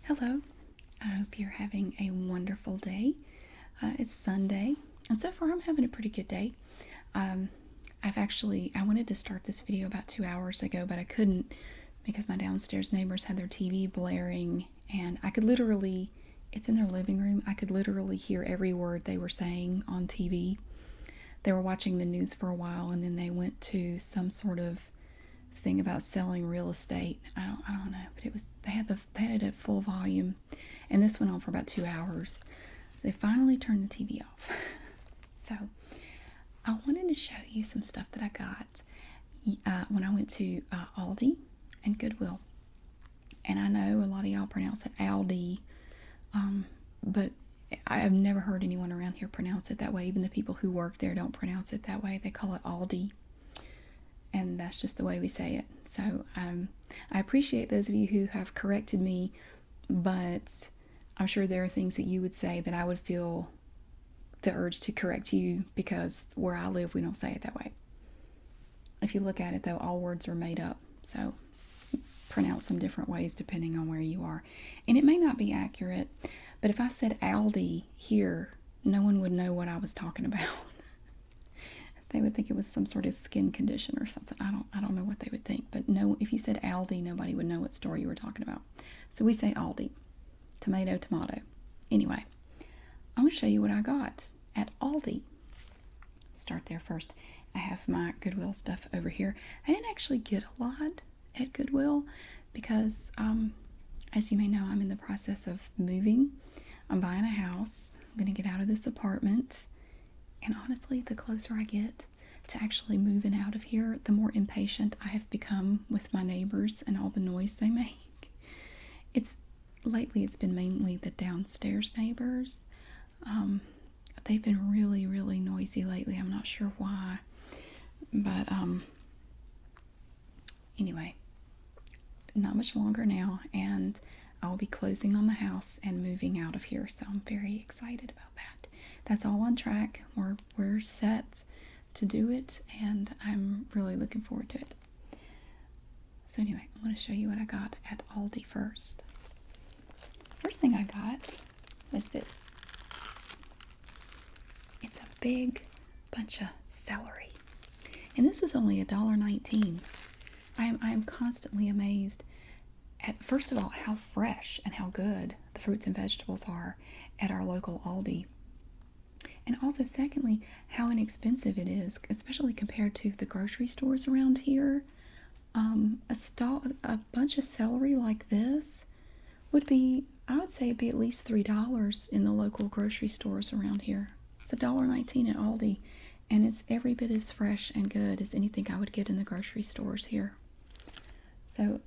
Hello, I hope you're having a wonderful day. It's Sunday, and so far I'm having a pretty good day. Um, I wanted to start this video about 2 hours ago, but I couldn't because my downstairs neighbors had their TV blaring, and it's in their living room, I could literally hear every word they were saying on TV. They were watching the news for a while, and then they went to some sort of thing about selling real estate. I don't know, but they had it at full volume, and this went on for about 2 hours. So they finally turned the TV off. So I wanted to show you some stuff that I got when I went to Aldi and Goodwill. And I know a lot of y'all pronounce it Aldi, but I have never heard anyone around here pronounce it that way. Even the people who work there don't pronounce it that way. They call it Aldi, and that's just the way we say it. So I appreciate those of you who have corrected me, but I'm sure there are things that you would say that I would feel the urge to correct you, because where I live, we don't say it that way. If you look at it, though, all words are made up, so pronounce them different ways depending on where you are. And it may not be accurate, but if I said Aldi here, no one would know what I was talking about. They would think it was some sort of skin condition or something. I don't know what they would think, but no, if you said Aldi, nobody would know what store you were talking about. So we say Aldi. Tomato, tomato. Anyway, I'm going to show you what I got at Aldi. Start there first. I have my Goodwill stuff over here. I didn't actually get a lot at Goodwill because, as you may know, I'm in the process of moving. I'm buying a house. I'm going to get out of this apartment. And honestly, the closer I get to actually moving out of here, the more impatient I have become with my neighbors and all the noise they make. Lately it's been mainly the downstairs neighbors. They've been really, really noisy lately. I'm not sure why. But anyway, not much longer now, and I'll be closing on the house and moving out of here. So I'm very excited about that. That's all on track. We're set to do it, and I'm really looking forward to it. So anyway, I'm going to show you what I got at Aldi first. First thing I got was this. It's a big bunch of celery, and this was only $1.19. I am constantly amazed at, first of all, how fresh and how good the fruits and vegetables are at our local Aldi. And also, secondly, how inexpensive it is, especially compared to the grocery stores around here. A bunch of celery like this would be, I would say, it'd be at least $3 in the local grocery stores around here. It's $1.19 at Aldi, and it's every bit as fresh and good as anything I would get in the grocery stores here. So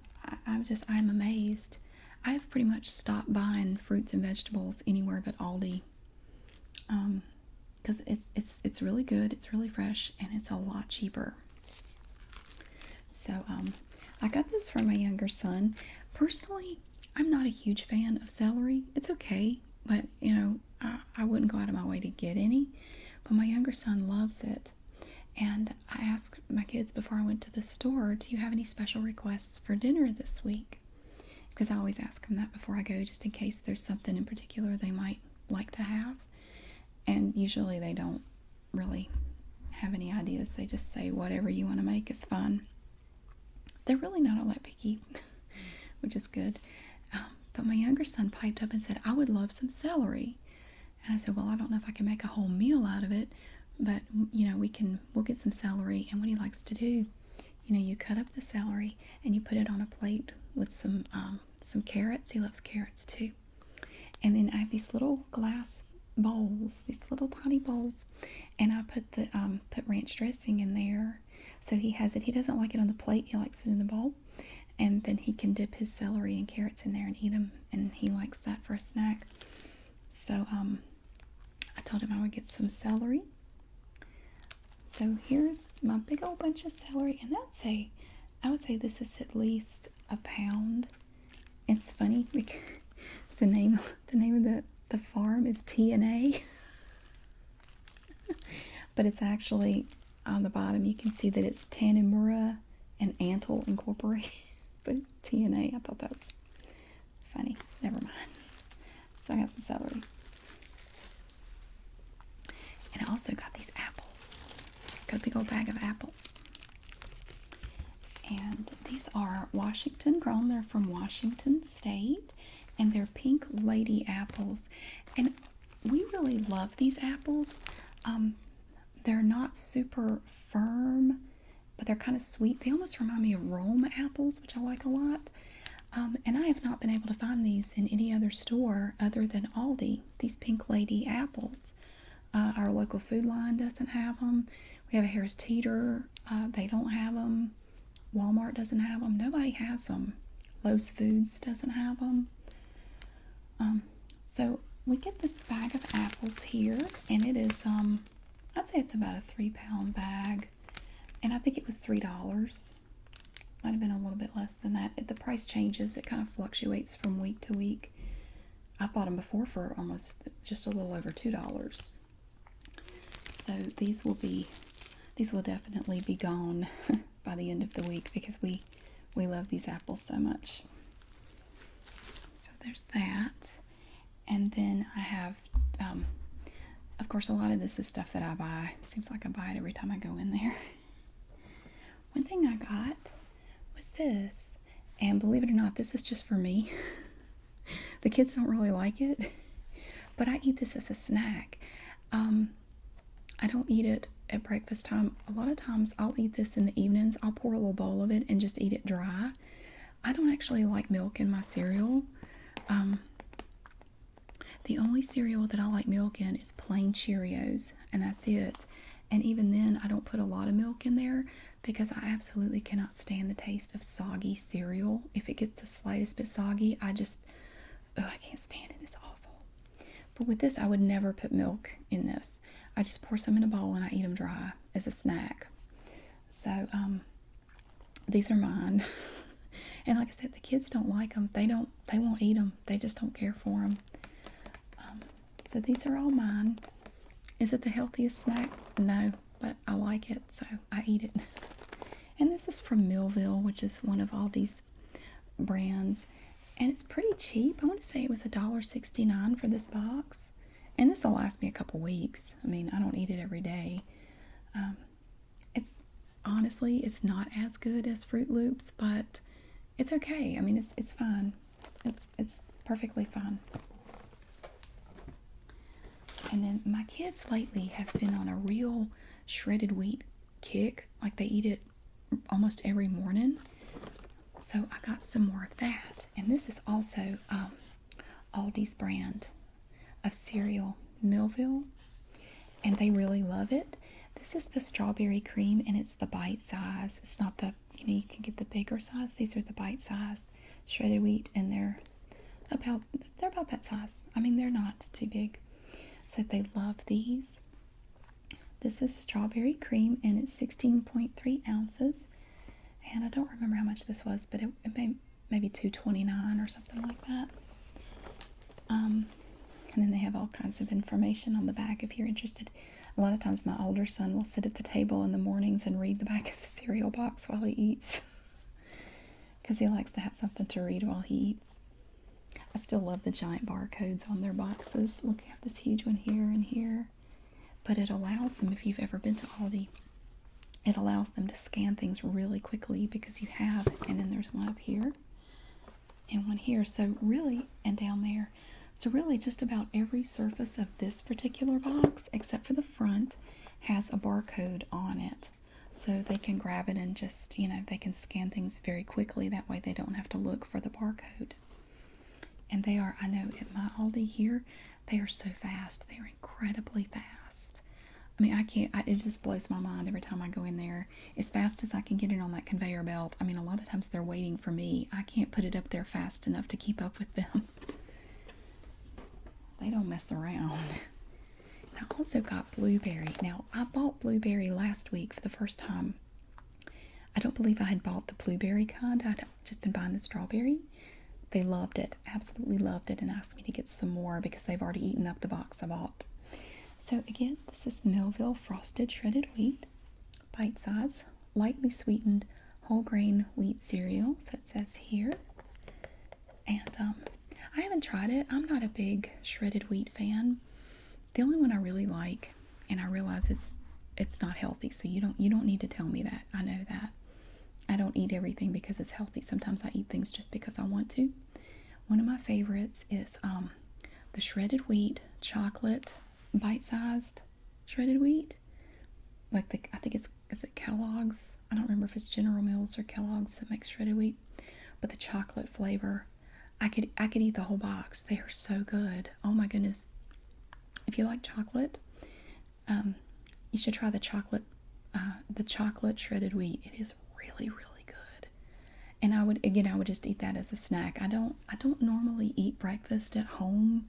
I'm amazed. I've pretty much stopped buying fruits and vegetables anywhere but Aldi. Because it's really good, it's really fresh, and it's a lot cheaper. So I got this from my younger son. Personally, I'm not a huge fan of celery. It's okay, but I wouldn't go out of my way to get any. But my younger son loves it, and I asked my kids before I went to the store, do you have any special requests for dinner this week? Because I always ask them that before I go, just in case there's something in particular they might like to have. And usually they don't really have any ideas. They just say whatever you want to make is fun. They're really not all that picky, which is good. But my younger son piped up and said, I would love some celery. And I said, well, I don't know if I can make a whole meal out of it, but we'll get some celery. And what he likes to do, you cut up the celery and you put it on a plate with some carrots. He loves carrots too. And then I have these little glass bowls, these little tiny bowls, and I put ranch dressing in there. So he has it. He doesn't like it on the plate. He likes it in the bowl, and then he can dip his celery and carrots in there and eat them. And he likes that for a snack. So I told him I would get some celery. So here's my big old bunch of celery, and I would say this is at least a pound. It's funny because the name of the farm is T&A, but it's actually on the bottom. You can see that it's Tanimura and Antle Incorporated, but it's T&A. I thought that was funny. Never mind. So I got some celery. And I also got these apples. Got a big old bag of apples. And these are Washington grown. They're from Washington State. And they're Pink Lady apples. And we really love these apples. They're not super firm, but they're kind of sweet. They almost remind me of Rome apples, which I like a lot. And I have not been able to find these in any other store other than Aldi. These Pink Lady apples. Our local food line doesn't have them. We have a Harris Teeter. They don't have them. Walmart doesn't have them. Nobody has them. Lowe's Foods doesn't have them. So we get this bag of apples here, and it is, I'd say it's about a 3-pound bag, and I think it was $3. Might have been a little bit less than that. The price changes. It kind of fluctuates from week to week. I bought them before for almost just a little over $2. So these will definitely be gone by the end of the week because we love these apples so much. So there's that. And then I have, of course, a lot of this is stuff that I buy. It seems like I buy it every time I go in there. One thing I got was this. And believe it or not, this is just for me. The kids don't really like it. But I eat this as a snack. I don't eat it at breakfast time. A lot of times I'll eat this in the evenings. I'll pour a little bowl of it and just eat it dry. I don't actually like milk in my cereal. The only cereal that I like milk in is plain Cheerios, and that's it. And even then, I don't put a lot of milk in there because I absolutely cannot stand the taste of soggy cereal. If it gets the slightest bit soggy, I can't stand it. It's awful. But with this, I would never put milk in this. I just pour some in a bowl and I eat them dry as a snack. So, these are mine. And like I said, the kids don't like them. They won't eat them. They just don't care for them. So these are all mine. Is it the healthiest snack? No, but I like it, so I eat it. And this is from Millville, which is one of Aldi's brands. And it's pretty cheap. I want to say it was $1.69 for this box. And this will last me a couple weeks. I mean, I don't eat it every day. Honestly, it's not as good as Fruit Loops, but it's okay. I mean, it's fine. It's perfectly fine. And then my kids lately have been on a real shredded wheat kick. Like they eat it almost every morning. So I got some more of that. And this is also Aldi's brand of cereal, Millville. And they really love it. This is the strawberry cream, and it's the bite size. It's not the, you can get the bigger size. These are the bite size shredded wheat, and they're about that size. I mean, they're not too big. So they love these. This is strawberry cream, and it's 16.3 ounces. And I don't remember how much this was, but it maybe $2.29 or something like that. And then they have all kinds of information on the back if you're interested. A lot of times my older son will sit at the table in the mornings and read the back of the cereal box while he eats. Because he likes to have something to read while he eats. I still love the giant barcodes on their boxes. Look, you have this huge one here and here. But it allows them, if you've ever been to Aldi, it allows them to scan things really quickly because you have, and then there's one up here and one here. So really, and down there. So really just about every surface of this particular box, except for the front, has a barcode on it. So they can grab it and just, they can scan things very quickly. That way they don't have to look for the barcode. And they are, I know at my Aldi here, they are so fast. They are incredibly fast. I mean, it just blows my mind every time I go in there. As fast as I can get it on that conveyor belt. I mean, a lot of times they're waiting for me. I can't put it up there fast enough to keep up with them. They don't mess around. And I also got blueberry. Now, I bought blueberry last week for the first time. I don't believe I had bought the blueberry kind. I'd just been buying the strawberry. They loved it, absolutely loved it, and asked me to get some more because they've already eaten up the box I bought. So again, this is Millville Frosted Shredded Wheat, bite size, lightly sweetened whole grain wheat cereal. So it says here. And I haven't haven't tried it. I'm not a big shredded wheat fan. The only one I really like, and I realize it's not healthy, so you don't need to tell me that. I know that. I don't eat everything because it's healthy. Sometimes I eat things just because I want to. One of my favorites is the shredded wheat chocolate, bite-sized shredded wheat. Like I think is it Kellogg's? I don't remember if it's General Mills or Kellogg's that makes shredded wheat, but the chocolate flavor, I could eat the whole box. They are so good. Oh my goodness! If you like chocolate, you should try the chocolate shredded wheat. It is really really good. And I would just eat that as a snack. I don't normally eat breakfast at home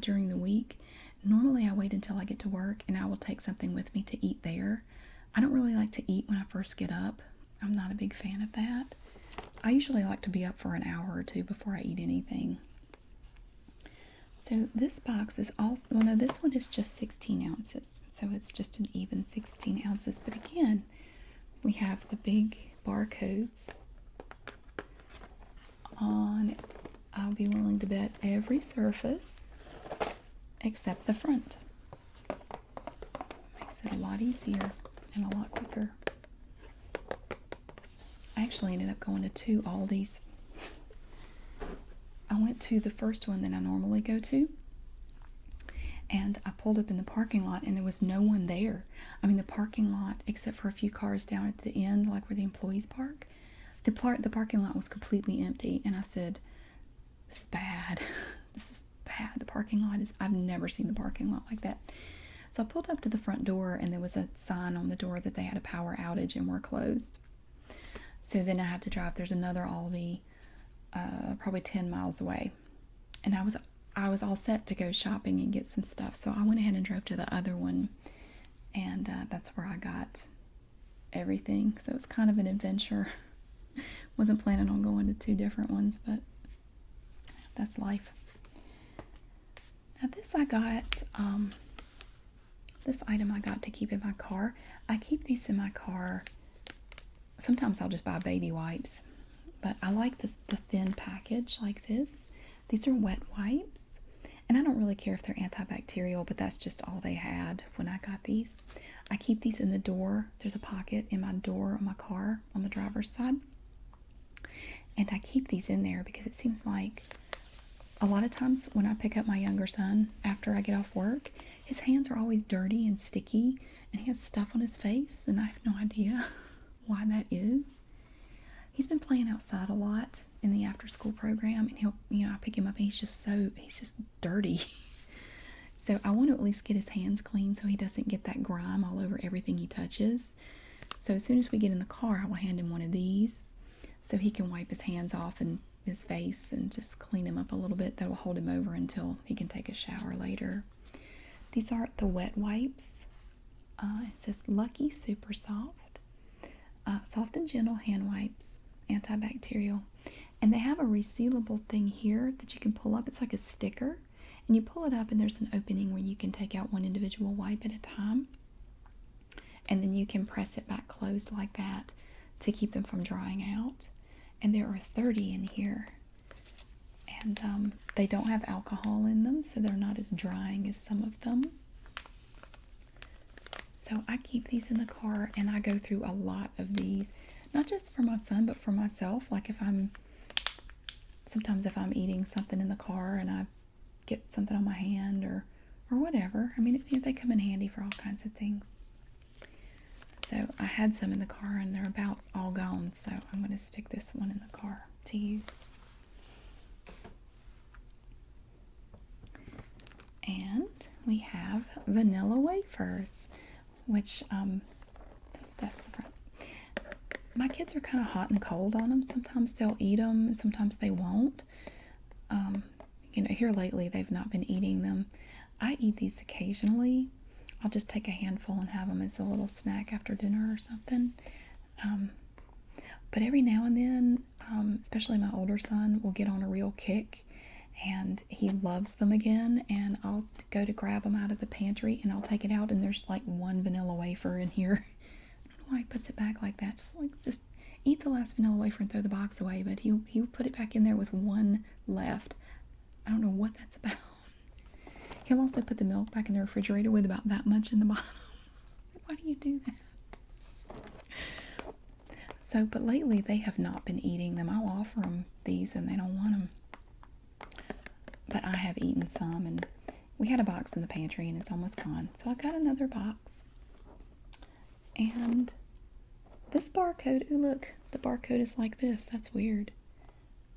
during the week. Normally I wait until I get to work and I will take something with me to eat there. I don't really like to eat when I first get up. I'm not a big fan of that. I usually like to be up for an hour or two before I eat anything. So this box is also, well, no, this one is just 16 ounces. So it's just an even 16 ounces. But again, we have the big barcodes on, I'll be willing to bet, every surface except the front. Makes it a lot easier and a lot quicker. I actually ended up going to 2 Aldis. I went to the first one that I normally go to, and I pulled up in the parking lot and there was no one there. I mean, the parking lot, except for a few cars down at the end, like where the employees park, the parking lot was completely empty. And I said, this is bad. This is bad. The parking lot is, I've never seen the parking lot like that. So I pulled up to the front door and there was a sign on the door that they had a power outage and were closed. So then I had to drive. There's another Aldi, probably 10 miles away. And I was all set to go shopping and get some stuff. So I went ahead and drove to the other one. And that's where I got everything. So it was kind of an adventure. Wasn't planning on going to 2 different ones, but that's life. Now this I got, this item I got to keep in my car. I keep these in my car. Sometimes I'll just buy baby wipes, but I like the thin package like this. These are wet wipes, and I don't really care if they're antibacterial, but that's just all they had when I got these. I keep these in the door. There's a pocket in my door on my car on the driver's side, and I keep these in there because it seems like a lot of times when I pick up my younger son after I get off work, his hands are always dirty and sticky, and he has stuff on his face, and I have no idea why that is. He's been playing outside a lot in the after school program, and I pick him up and he's just dirty. So I want to at least get his hands clean so he doesn't get that grime all over everything he touches. So as soon as we get in the car, I will hand him one of these so he can wipe his hands off and his face and just clean him up a little bit. That will hold him over until he can take a shower later. These are the wet wipes. It says Lucky Super Soft. Soft and gentle hand wipes, antibacterial. And they have a resealable thing here that you can pull up. It's like a sticker. And you pull it up and there's an opening where you can take out one individual wipe at a time. And then you can press it back closed like that to keep them from drying out. And there are 30 in here. And they don't have alcohol in them, so they're not as drying as some of them. So I keep these in the car, and I go through a lot of these, not just for my son, but for myself. Like sometimes if I'm eating something in the car and I get something on my hand or whatever. I mean, they come in handy for all kinds of things. So I had some in the car and they're about all gone, so I'm going to stick this one in the car to use. And we have vanilla wafers, which that's the front. My kids are kind of hot and cold on them. Sometimes they'll eat them and sometimes they won't. Here lately they've not been eating them. I eat these occasionally. I'll just take a handful and have them as a little snack after dinner or something. But every now and then, especially my older son, will get on a real kick and he loves them again, and I'll go to grab them out of the pantry and I'll take it out and there's like one vanilla wafer in here. I don't know why he puts it back like that. Just eat the last vanilla wafer and throw the box away, but he'll put it back in there with one left. I don't know what that's about. He'll also put the milk back in the refrigerator with about that much in the bottom. Why do you do that? So, but lately they have not been eating them. I'll offer them these and they don't want them. But I have eaten some, and we had a box in the pantry and it's almost gone. So I got another box. And this barcode, ooh, look, the barcode is like this. That's weird.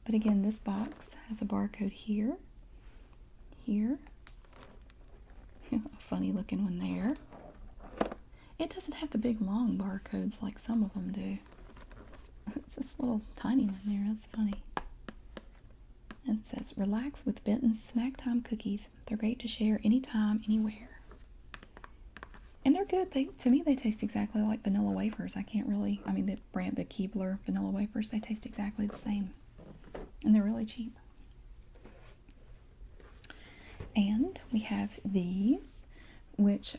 But again, this box has a barcode here, here, a funny looking one there. It doesn't have the big long barcodes like some of them do. It's this little tiny one there. That's funny. And it says, relax with Benton's snack time cookies. They're great to share anytime, anywhere. And they're good. To me, they taste exactly like vanilla wafers. I mean, the Keebler vanilla wafers, they taste exactly the same. And they're really cheap. And we have these, which,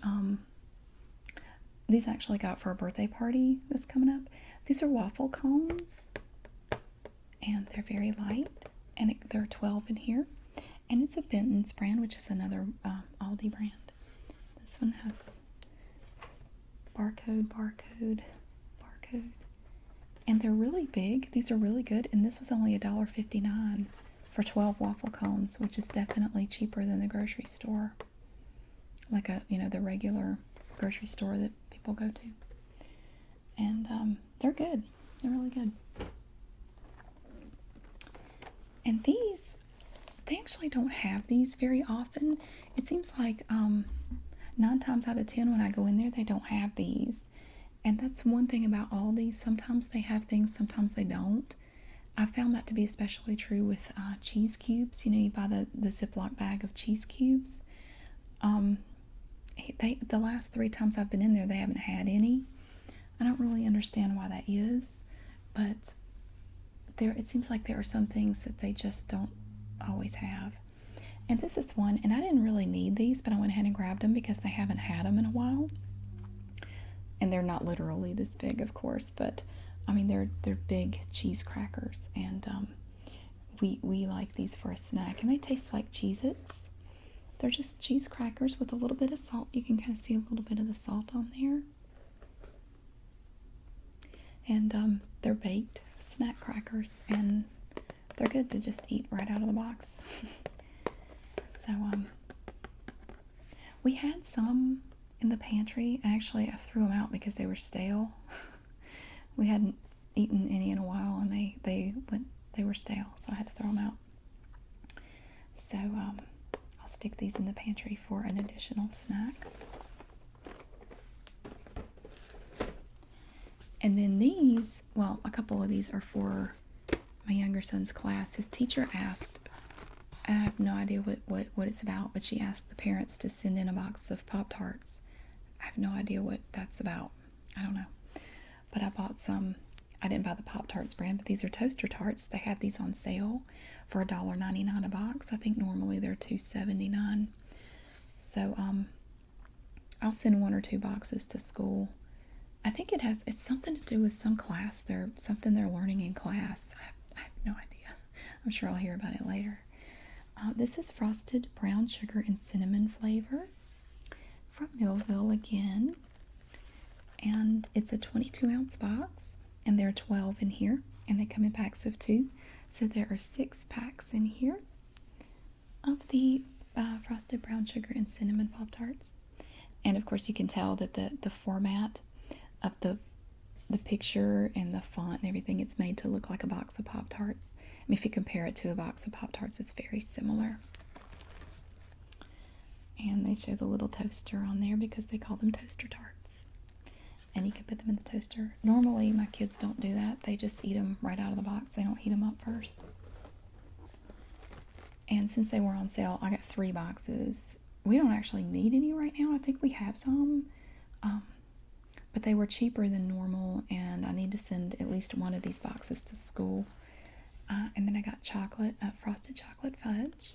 these I actually got for a birthday party that's coming up. These are waffle cones, and they're very light, and there are 12 in here. And it's a Benton's brand, which is another Aldi brand. This one has barcode, barcode, barcode. And they're really big. These are really good, and this was only $1.59 for 12 waffle cones, which is definitely cheaper than the grocery store. Like the regular grocery store that people go to. And they're good. They're really good. And these, they actually don't have these very often. It seems like 9 times out of 10 when I go in there, they don't have these. And that's one thing about Aldi. Sometimes they have things, sometimes they don't. I found that to be especially true with cheese cubes. You buy the Ziploc bag of cheese cubes. The last 3 times I've been in there, they haven't had any. I don't really understand why that is, but it seems like there are some things that they just don't always have. And this is one, and I didn't really need these, but I went ahead and grabbed them because they haven't had them in a while. And they're not literally this big, of course, but I mean they're big cheese crackers, and we like these for a snack, and they taste like Cheez-Its. They're just cheese crackers with a little bit of salt. You can kind of see a little bit of the salt on there. And they're baked snack crackers, and they're good to just eat right out of the box. So we had some in the pantry, and actually I threw them out because they were stale. We hadn't eaten any in a while, and they were stale, so I had to throw them out. So I'll stick these in the pantry for an additional snack. And then these, well, a couple of these are for my younger son's class. His teacher asked, I have no idea what it's about, but she asked the parents to send in a box of Pop-Tarts. I have no idea what that's about. I don't know. But I bought some. I didn't buy the Pop-Tarts brand, but these are toaster tarts. They had these on sale for $1.99 a box. I think normally they're $2.79. So I'll send 1 or 2 boxes to school. I think it's something to do with some class. Something they're learning in class. I have no idea. I'm sure I'll hear about it later. This is frosted brown sugar and cinnamon flavor from Millville again. And it's a 22-ounce box, and there are 12 in here, and they come in packs of 2. So there are 6 packs in here of the frosted brown sugar and cinnamon Pop-Tarts. And of course you can tell that the format of the picture and the font and everything, it's made to look like a box of Pop-Tarts. I mean, if you compare it to a box of Pop-Tarts, it's very similar. And they show the little toaster on there because they call them toaster tarts. And you can put them in the toaster. Normally my kids don't do that. They just eat them right out of the box. They don't heat them up first. And since they were on sale, I got 3 boxes. We don't actually need any right now. I think we have some. But they were cheaper than normal, and I need to send at least 1 of these boxes to school. And then I got frosted chocolate fudge,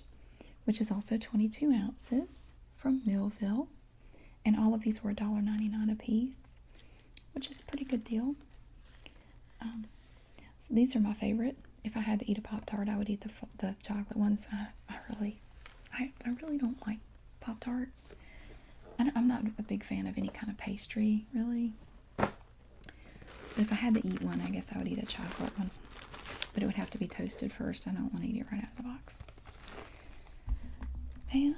which is also 22 ounces from Millville. And all of these were $1.99 a piece, which is a pretty good deal. So these are my favorite. If I had to eat a Pop-Tart, I would eat the chocolate ones. I really. I really don't like Pop-Tarts. I'm not a big fan of any kind of pastry, really. But if I had to eat one, I guess I would eat a chocolate one. But it would have to be toasted first. I don't want to eat it right out of the box. And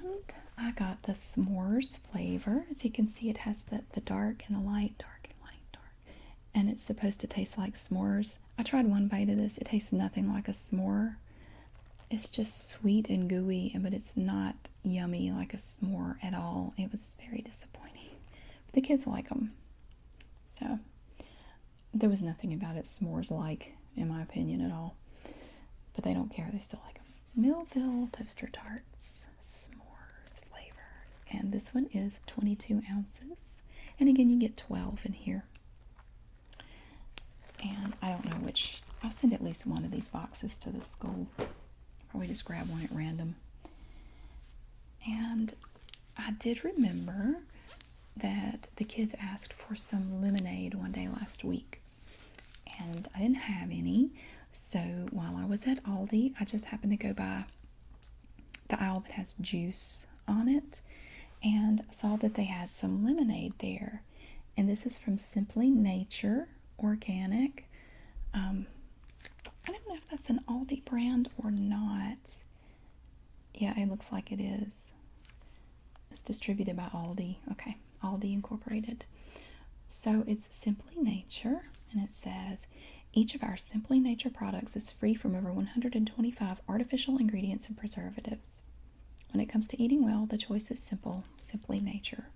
I got the s'mores flavor. As you can see, it has the dark and the light, dark and light, dark. And it's supposed to taste like s'mores. I tried one bite of this. It tastes nothing like a s'more. It's just sweet and gooey, but it's not yummy like a s'more at all. It was very disappointing. But the kids like them. So there was nothing about it s'mores-like, in my opinion, at all. But they don't care. They still like them. Millville Toaster Tarts s'mores flavor. And this one is 22 ounces. And again, you get 12 in here. And I don't know which. I'll send at least one of these boxes to the school. Probably just grab one at random. And I did remember that the kids asked for some lemonade one day last week. And I didn't have any. So while I was at Aldi, I just happened to go by the aisle that has juice on it. And saw that they had some lemonade there. And this is from Simply Nature Organic. I don't know if that's an Aldi brand or not. Yeah, it looks like it is. It's distributed by Aldi. Okay, Aldi Incorporated. So it's Simply Nature, and it says, each of our Simply Nature products is free from over 125 artificial ingredients and preservatives. When it comes to eating well, the choice is simple. Simply Nature.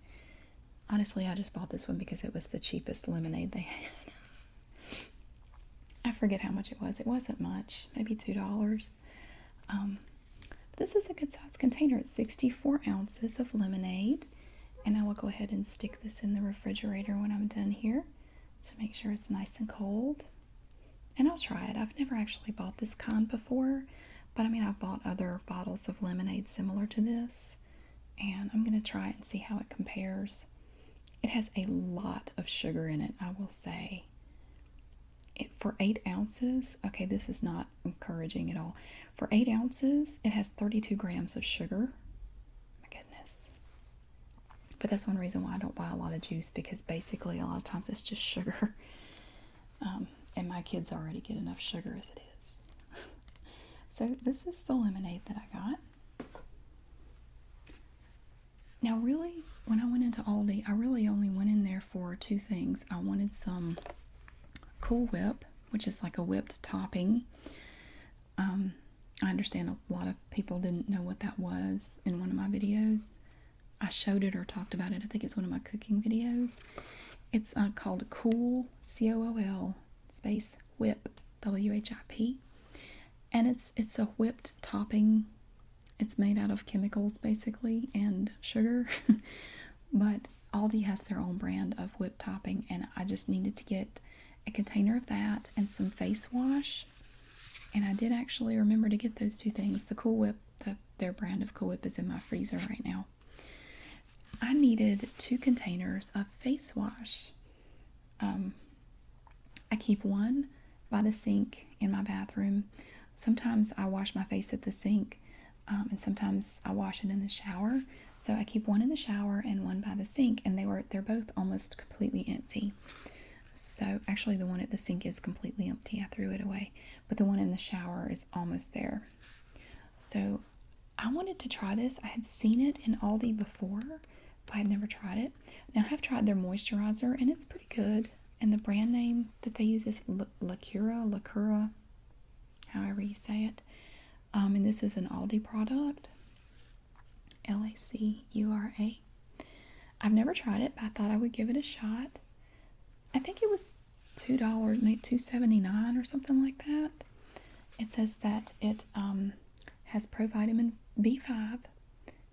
Honestly, I just bought this one because it was the cheapest lemonade they had. I forget how much it was. It wasn't much, maybe $2. This is a good size container. It's 64 ounces of lemonade. And I will go ahead and stick this in the refrigerator when I'm done here to make sure it's nice and cold. And I'll try it. I've never actually bought this kind before, but I mean, I've bought other bottles of lemonade similar to this, and I'm going to try it and see how it compares. It has a lot of sugar in it, I will say. For 8 ounces, okay, this is not encouraging at all. For 8 ounces, it has 32 grams of sugar. My goodness. But that's one reason why I don't buy a lot of juice, because basically a lot of times it's just sugar. And my kids already get enough sugar as it is. So this is the lemonade that I got. Now really, when I went into Aldi, I really only went in there for two things. I wanted some Cool Whip, which is like a whipped topping. I understand a lot of people didn't know what that was in one of my videos. I showed it or talked about it. I think it's one of my cooking videos. It's called Cool, C-O-O-L, space Whip, W-H-I-P. And it's a whipped topping. It's made out of chemicals, basically, and sugar. But Aldi has their own brand of whipped topping, and I just needed to get a container of that and some face wash. And I did actually remember to get those two things. The Cool Whip, their brand of Cool Whip is in my freezer right now. I needed 2 containers of face wash. I keep one by the sink in my bathroom. Sometimes I wash my face at the sink, and sometimes I wash it in the shower. So I keep one in the shower and one by the sink, and they're both almost completely empty. So actually the one at the sink is completely empty. I threw it away. But the one in the shower is almost there. So I wanted to try this. I had seen it in Aldi before, but I had never tried it. Now I have tried their moisturizer, and it's pretty good. And the brand name that they use is Lacura, however you say it. And this is an Aldi product. Lacura. I've never tried it, but I thought I would give it a shot. I think it was $2, maybe $2.79 or something like that. It says that it has provitamin B5.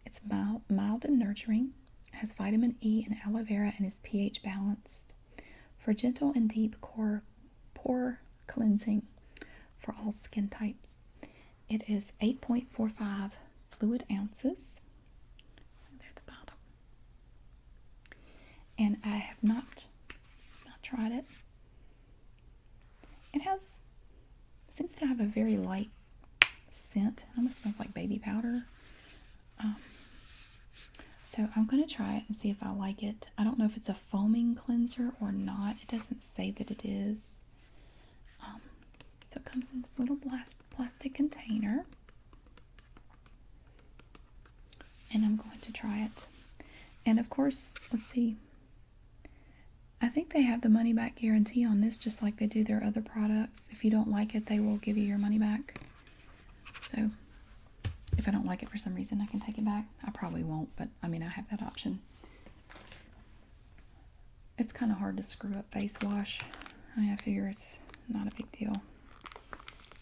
It's mild and nurturing. It has vitamin E and aloe vera and is pH balanced. For gentle and deep pore cleansing for all skin types. It is 8.45 fluid ounces. There at the bottom. And I have not tried it. It seems to have a very light scent. It almost smells like baby powder. Um, so I'm going to try it and see if I like it. I don't know if it's a foaming cleanser or not. It doesn't say that it is. So it comes in this little plastic container. And I'm going to try it. And of course, let's see. I think they have the money back guarantee on this, just like they do their other products. If you don't like it, they will give you your money back. So if I don't like it for some reason, I can take it back. I probably won't, but I mean, I have that option. It's kind of hard to screw up face wash. I figure it's not a big deal.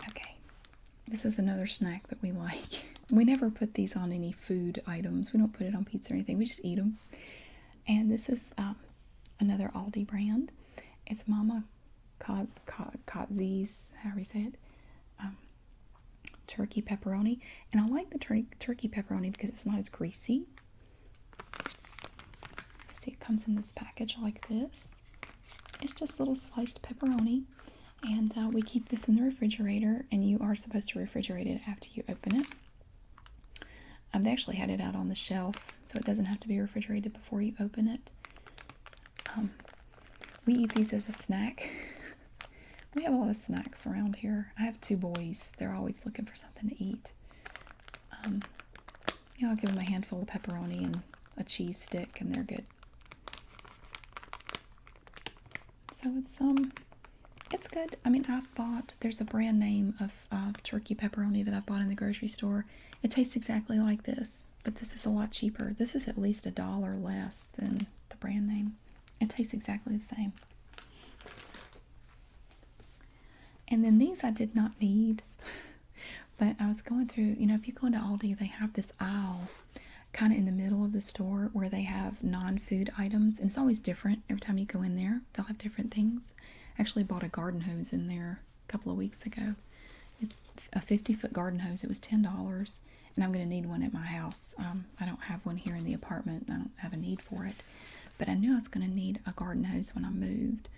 Okay, this is another snack that we like. We never put these on any food items. We don't put it on pizza or anything. We just eat them. And this is another Aldi brand. It's Mama Kotze's, however you say it, turkey pepperoni. And I like the turkey pepperoni because it's not as greasy. See, it comes in this package like this. It's just little sliced pepperoni. And we keep this in the refrigerator, and you are supposed to refrigerate it after you open it. They actually had it out on the shelf, so it doesn't have to be refrigerated before you open it. We eat these as a snack. We have a lot of snacks around here. I have 2 boys. They're always looking for something to eat. I'll give them a handful of pepperoni and a cheese stick, and they're good. So it's good. I mean, there's a brand name of turkey pepperoni that I've bought in the grocery store. It tastes exactly like this, but this is a lot cheaper. This is at least $1 less than the brand name. It tastes exactly the same. And then these I did not need, but I was going through, if you go into Aldi, they have this aisle kind of in the middle of the store where they have non-food items, and it's always different every time you go in there. They'll have different things. I actually bought a garden hose in there a couple of weeks ago. It's a 50-foot garden hose. It was $10, and I'm going to need one at my house. I don't have one here in the apartment. I don't have a need for it, but I knew I was going to need a garden hose when I moved.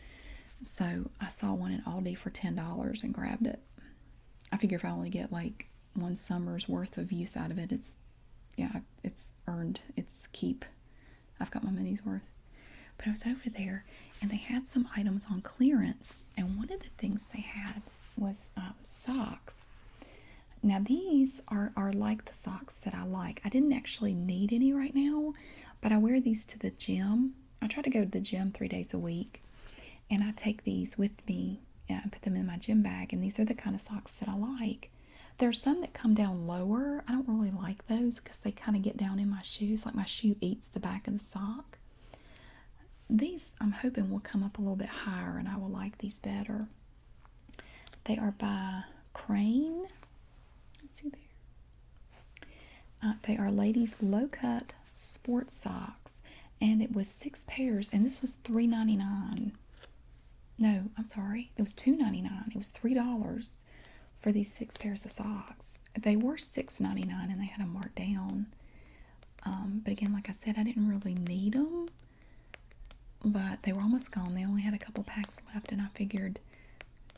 So I saw one at Aldi for $10 and grabbed it. I figure if I only get like one summer's worth of use out of it, it's earned its keep. I've got my money's worth. But I was over there, and they had some items on clearance, and one of the things they had was socks. Now these are like the socks that I like. I didn't actually need any right now, but I wear these to the gym. I try to go to the gym 3 days a week, and I take these with me and put them in my gym bag, and these are the kind of socks that I like. There are some that come down lower. I don't really like those because they kind of get down in my shoes, like my shoe eats the back of the sock. These I'm hoping will come up a little bit higher, and I will like these better. They are by Crane. Let's see there. They are ladies' low-cut sports socks, and it was 6 pairs, and this was $3.99. No, I'm sorry. It was $2.99. It was $3 for these 6 pairs of socks. They were $6.99, and they had them marked down. But again, like I said, I didn't really need them, but they were almost gone. They only had a couple packs left, and I figured,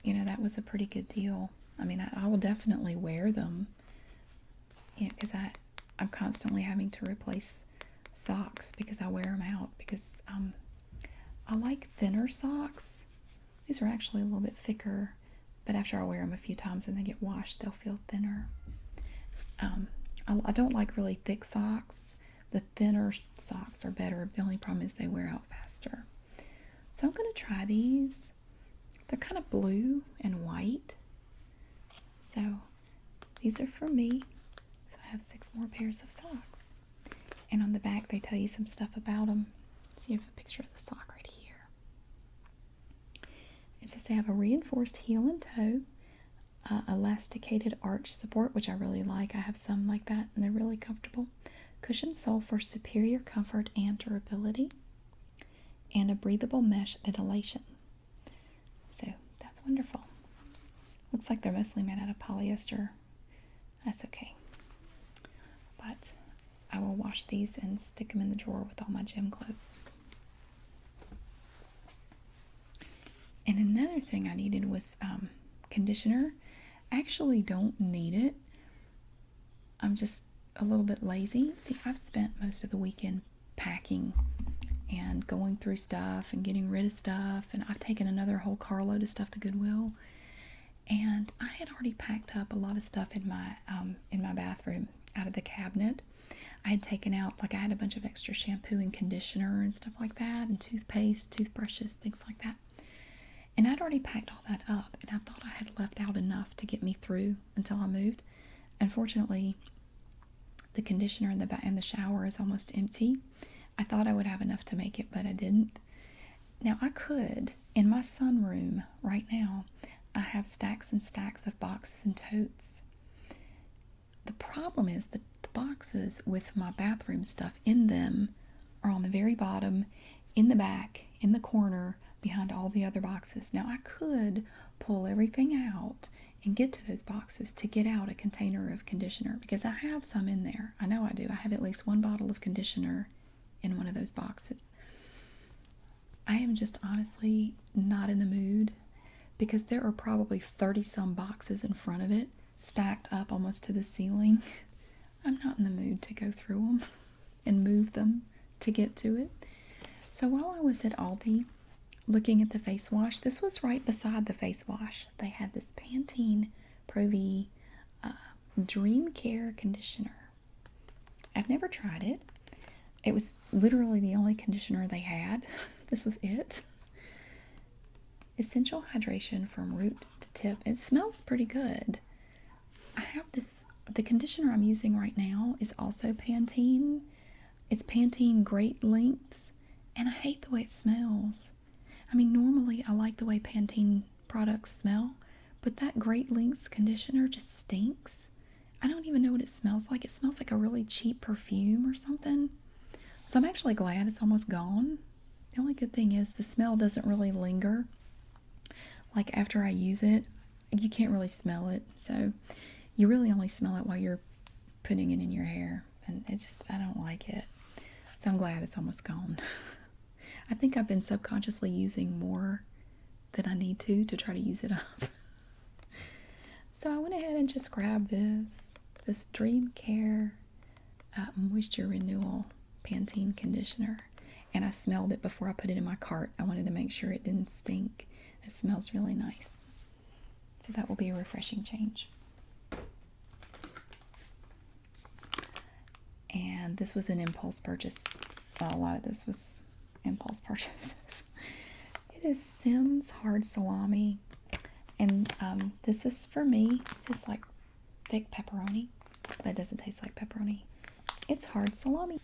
that was a pretty good deal. I mean, I will definitely wear them, because I'm constantly having to replace socks because I wear them out, because I like thinner socks. These are actually a little bit thicker, but after I wear them a few times and they get washed, they'll feel thinner. I don't like really thick socks. The thinner socks are better. The only problem is they wear out faster. So I'm going to try these. They're kind of blue and white. So these are for me. So I have 6 more pairs of socks. And on the back they tell you some stuff about them. So you have a picture of the sock right here. It says they have a reinforced heel and toe, elasticated arch support, which I really like. I have some like that, and they're really comfortable. Cushioned sole for superior comfort and durability, and a breathable mesh ventilation. So that's wonderful. Looks like they're mostly made out of polyester. That's okay. But I will wash these and stick them in the drawer with all my gym clothes. And another thing I needed was conditioner. I actually don't need it, I'm just a little bit lazy. See, I've spent most of the weekend packing and going through stuff and getting rid of stuff, and I've taken another whole carload of stuff to Goodwill. And I had already packed up a lot of stuff in my bathroom out of the cabinet. I had taken out, like, I had a bunch of extra shampoo and conditioner and stuff like that, and toothpaste, toothbrushes, things like that. And I'd already packed all that up, and I thought I had left out enough to get me through until I moved. Unfortunately, the conditioner in the shower is almost empty. I thought I would have enough to make it, but I didn't. Now, I could, in my sunroom right now, I have stacks and stacks of boxes and totes. The problem is that the boxes with my bathroom stuff in them are on the very bottom, in the back, in the corner, behind all the other boxes. Now, I could pull everything out and get to those boxes to get out a container of conditioner, because I have some in there. I know I do. I have at least one bottle of conditioner in one of those boxes. I am just honestly not in the mood, because there are probably 30 some boxes in front of it, stacked up almost to the ceiling. I'm not in the mood to go through them and move them to get to it. So while I was at Aldi looking at the face wash, this was right beside the face wash. They had this Pantene Pro V Dream Care conditioner. I've never tried it. It was literally the only conditioner they had. This was it. Essential hydration from root to tip. It smells pretty good. I have this, the conditioner I'm using right now is also Pantene. It's Pantene Great Lengths, and I hate the way it smells. I mean, normally I like the way Pantene products smell, but that Great Lengths conditioner just stinks. I don't even know what it smells like. It smells like a really cheap perfume or something. So I'm actually glad it's almost gone. The only good thing is the smell doesn't really linger. Like, after I use it, you can't really smell it. So you really only smell it while you're putting it in your hair. And I don't like it. So I'm glad it's almost gone. I think I've been subconsciously using more than I need to try to use it up. So I went ahead and just grabbed this Dream Care Moisture Renewal Pantene conditioner. And I smelled it before I put it in my cart. I wanted to make sure it didn't stink. It smells really nice. So that will be a refreshing change. And this was an impulse purchase. Well, a lot of this was impulse purchases. It is Sim's hard salami. And this is for me. This is like thick pepperoni, but it doesn't taste like pepperoni. It's hard salami.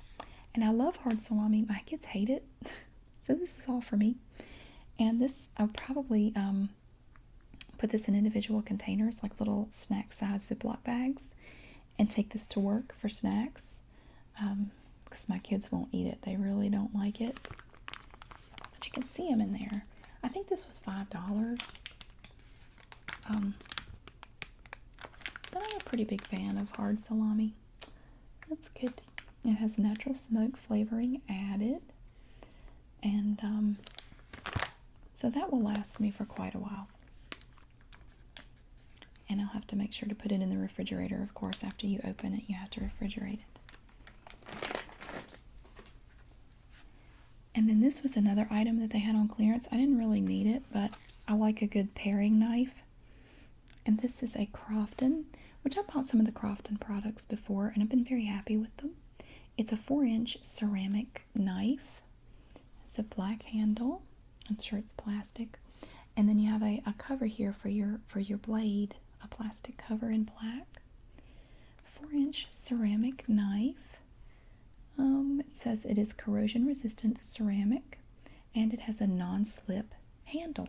And I love hard salami. My kids hate it. So this is all for me. And this, I'll probably put this in individual containers, like little snack size Ziploc bags, and take this to work for snacks. Because my kids won't eat it. They really don't like it. But you can see them in there. I think this was $5. But I'm a pretty big fan of hard salami. That's good. It has natural smoke flavoring added. And so that will last me for quite a while. And I'll have to make sure to put it in the refrigerator. Of course, after you open it, you have to refrigerate it. And then this was another item that they had on clearance. I didn't really need it, but I like a good paring knife. And this is a Crofton, which I bought some of the Crofton products before, and I've been very happy with them. It's a 4-inch ceramic knife. It's a black handle. I'm sure it's plastic. And then you have a cover here for your blade, a plastic cover in black. 4-inch ceramic knife. It says it is corrosion resistant ceramic, and it has a non-slip handle.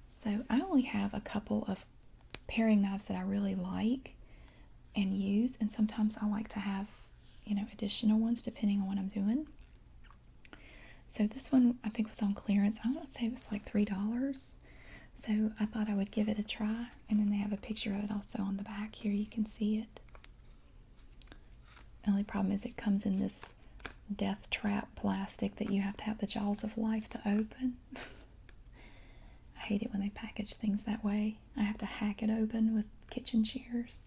So I only have a couple of paring knives that I really like and use, and sometimes I like to have, additional ones depending on what I'm doing. So this one I think was on clearance. I want to say it was like $3. So I thought I would give it a try, and then they have a picture of it also on the back here. You can see it. The only problem is it comes in this death trap plastic that you have to have the jaws of life to open. I hate it when they package things that way. I have to hack it open with kitchen shears.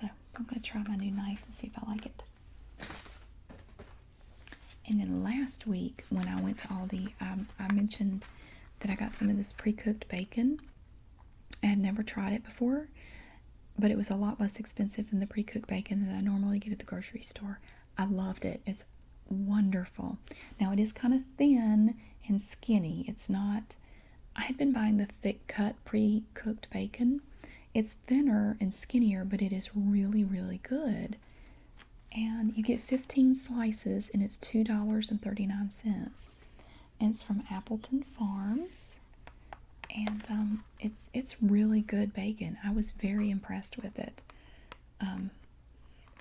So I'm going to try my new knife and see if I like it. And then last week when I went to Aldi, I mentioned that I got some of this pre-cooked bacon. I had never tried it before, but it was a lot less expensive than the pre-cooked bacon that I normally get at the grocery store. I loved it. It's wonderful. Now it is kind of thin and skinny. It's not, I had been buying the thick cut pre-cooked bacon. It's thinner and skinnier, but it is really, really good. And you get 15 slices, and it's $2.39. And it's from Appleton Farms. And it's really good bacon. I was very impressed with it.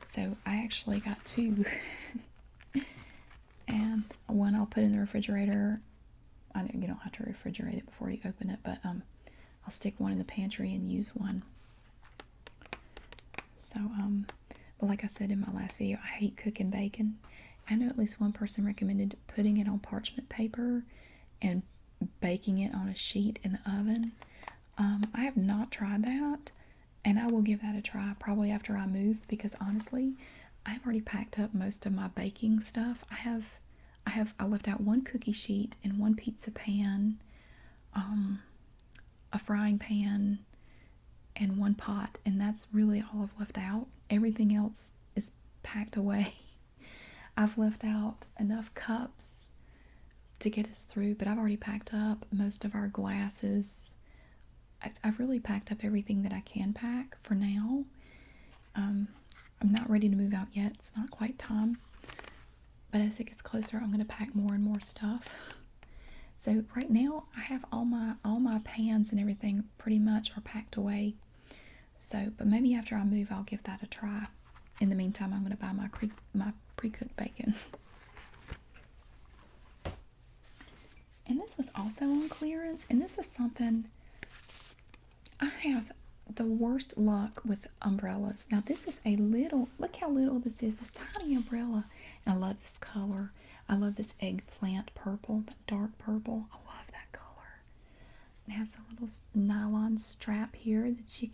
So I actually got two. And one I'll put in the refrigerator. I know you don't have to refrigerate it before you open it, but I'll stick one in the pantry and use one. So, but like I said in my last video, I hate cooking bacon. I know at least one person recommended putting it on parchment paper and baking it on a sheet in the oven. I have not tried that, and I will give that a try probably after I move, because honestly, I've already packed up most of my baking stuff. I left out one cookie sheet and one pizza pan, a frying pan, and one pot, and that's really all I've left out. Everything else is packed away. I've left out enough cups to get us through, but I've already packed up most of our glasses. I've really packed up everything that I can pack for now. I'm not ready to move out yet. It's not quite time. But as it gets closer, I'm going to pack more and more stuff. So right now, I have all my pans and everything pretty much are packed away. So, but maybe after I move, I'll give that a try. In the meantime, I'm going to buy my pre-cooked bacon. And this was also on clearance. And this is something, I have the worst luck with umbrellas. Now this is a little, look how little this is, this tiny umbrella. And I love this color. I love this eggplant purple, the dark purple. I love that color. It has a little nylon strap here that you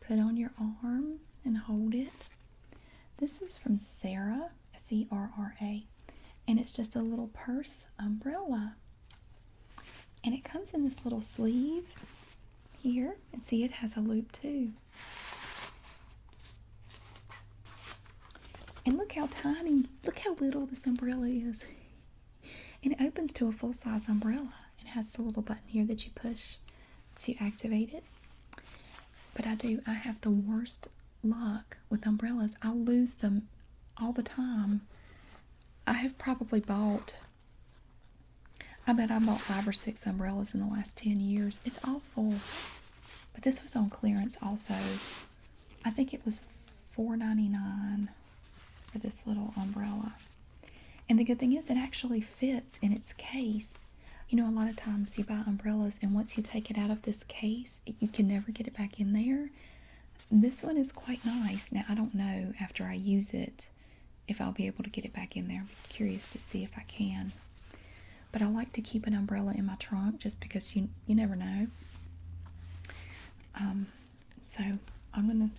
put on your arm and hold it. This is from Sarah, C-R-R-A. And it's just a little purse umbrella. And it comes in this little sleeve here. And see, it has a loop too. And look how tiny, look how little this umbrella is. And it opens to a full-size umbrella. It has the little button here that you push to activate it. But I have the worst luck with umbrellas. I lose them all the time. I have probably bought, I bet I bought 5 or 6 umbrellas in the last 10 years. It's awful. But this was on clearance also. I think it was $4.99 for this little umbrella. And the good thing is it actually fits in its case. You know, a lot of times you buy umbrellas and once you take it out of this case, you can never get it back in there. This one is quite nice. Now, I don't know after I use it if I'll be able to get it back in there. I'm curious to see if I can. But I like to keep an umbrella in my trunk just because you never know. So I'm going to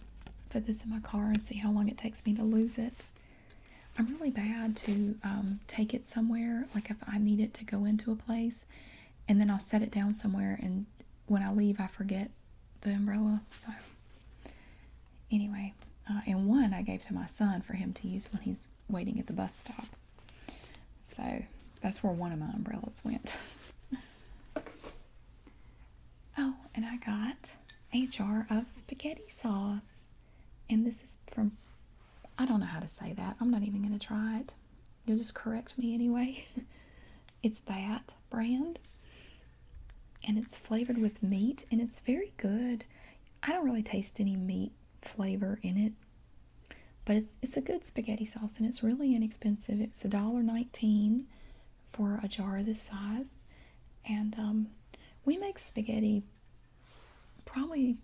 put this in my car and see how long it takes me to lose it. I'm really bad to take it somewhere, like if I need it to go into a place, and then I'll set it down somewhere, and when I leave I forget the umbrella. So anyway, and one I gave to my son for him to use when he's waiting at the bus stop. So that's where one of my umbrellas went. Oh, and I got a jar of spaghetti sauce. And this is from, I don't know how to say that. I'm not even going to try it. You'll just correct me anyway. It's that brand. And it's flavored with meat, and it's very good. I don't really taste any meat flavor in it. But it's a good spaghetti sauce, and it's really inexpensive. It's $1.19 for a jar this size. And we make spaghetti probably,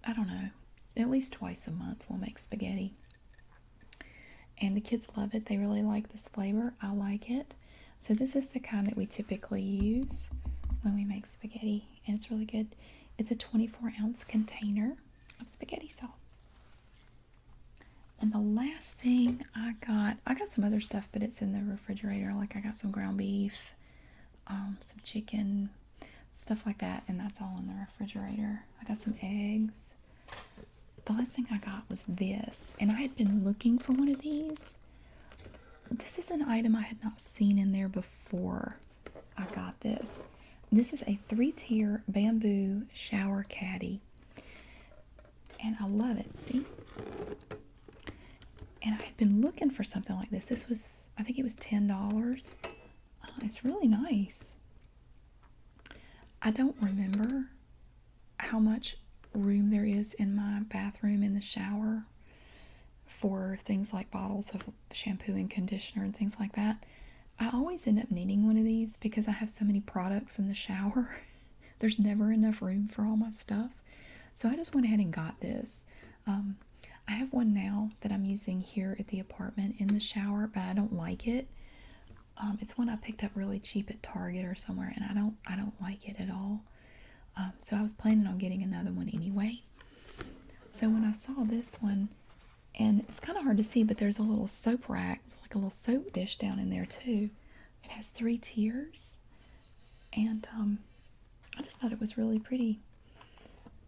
I don't know, at least twice a month we'll make spaghetti. And the kids love it. They really like this flavor. I like it. So this is the kind that we typically use when we make spaghetti. And it's really good. It's a 24-ounce container of spaghetti sauce. And the last thing I got some other stuff, but it's in the refrigerator. Like I got some ground beef, some chicken, stuff like that, and that's all in the refrigerator. I got some eggs. The last thing I got was this, and I had been looking for one of these. This is an item I had not seen in there before I got this. This is a 3-tier bamboo shower caddy, and I love it. See? And I had been looking for something like this. This was, I think it was $10. It's really nice. I don't remember how much room there is in my bathroom in the shower for things like bottles of shampoo and conditioner and things like that. I always end up needing one of these because I have so many products in the shower. There's never enough room for all my stuff. So I just went ahead and got this. I have one now that I'm using here at the apartment in the shower, but I don't like it. It's one I picked up really cheap at Target or somewhere, and I don't like it at all. So I was planning on getting another one anyway. So when I saw this one, and it's kind of hard to see, but there's a little soap rack, like a little soap dish down in there too. It has 3 tiers, and I just thought it was really pretty.